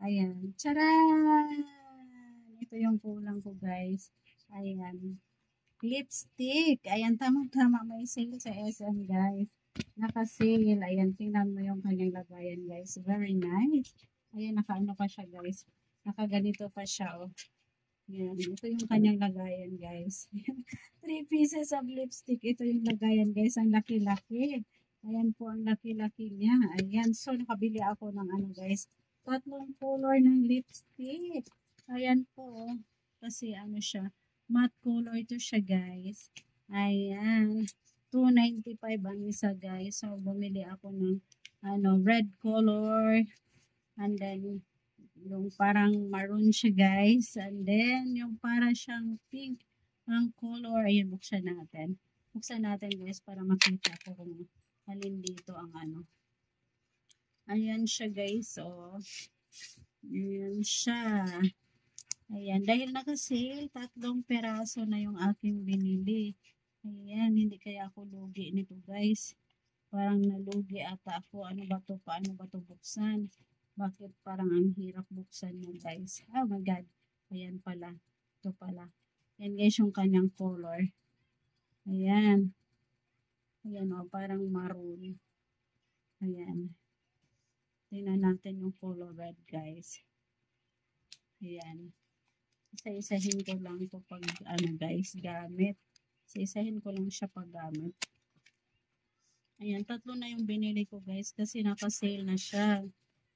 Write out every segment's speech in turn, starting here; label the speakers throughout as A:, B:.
A: Ayan. Charan! Ito yung kulang ko, guys. Ayan. Lipstick. Ayan, tamang-tama. May sale sa SM, guys. Naka-sale. Ayan, tingnan mo yung kanyang lagayan, guys. Very nice. Ayan, naka-ano pa siya, guys. Naka-ganito pa siya, oh. Ayan, ito yung kanyang lagayan, guys. 3 pieces of lipstick. Ito yung lagayan, guys. Ang laki-laki. Ayan po ang laki-laki niya. Ayan. So, nakabili ako ng ano, guys. 3 color ng lipstick. Ayan po. Kasi ano siya. Matte color to siya, guys. Ayan. 295 ang isa, guys. So, bumili ako ng ano, red color. And then, yung parang maroon siya, guys. And then, yung parang siyang pink ang color. Ayun, buksan natin. Buksan natin, guys, para makita ko kung alin dito ang ano. Ayan siya, guys. So, ayan siya. Ayan. Dahil naka-sale, 3 peraso na yung aking binili. Ayan. Hindi kaya ako lugi nito, guys. Parang nalugi ata ako. Ano ba to? Paano ba to buksan? Bakit parang ang hirap buksan niya, guys? Oh my God. Ayan pala. Ito pala. Ayan, guys, yung kanyang color. Ayan. Ayan, o. Parang maroon. Ayan. Tingnan natin yung color red, guys. Ayan. Isa-isahin ko lang ito pag, ano, guys, gamit. Isa-isahin ko lang siya pag gamit. Ayan, 3 na yung binili ko, guys, kasi naka-sale na siya.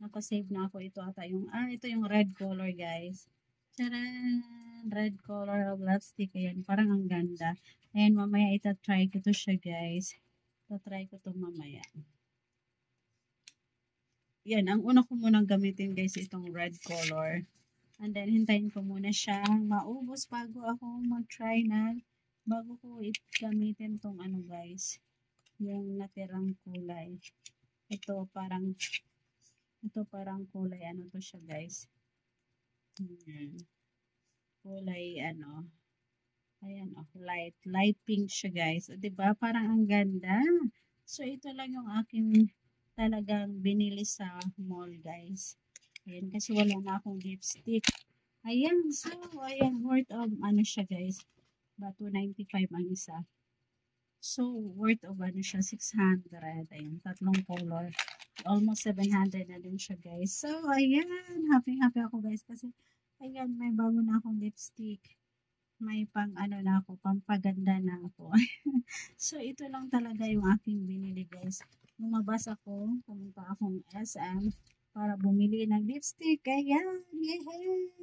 A: Naka-save na ako. Ito ata yung, ito yung red color, guys. Charan! Red color of lipstick. Ayan, parang ang ganda. Ayan, mamaya ita-try ko to siya, guys. Ita-try ko to mamaya. Yan, ang una ko munang gamitin, guys, itong red color. And then, hintayin ko muna siyang maubos bago ako mag-try na. Bago ko gamitin tong ano, guys. Yung natirang kulay. Ito parang kulay, ano to siya, guys. Kulay, ano. Ayan, oh, light pink siya, guys. O, diba? Parang ang ganda. So, ito lang yung aking talagang binili sa mall, guys. Ayan, kasi wala na akong lipstick. Ayan, so, ayan, worth of, ano siya, guys. Ba, 295 ang isa. So, worth of, ano siya, 600. Ayan, 3 color. Almost 700 na din siya, guys. So, ayan, happy ako, guys, kasi, ayan, may bago na akong lipstick. May pang ano na ako, pampaganda na ako. So, ito lang talaga yung aking binili, guys. Lumabas ako, pumunta akong SM para bumili ng lipstick. Ayan, yay!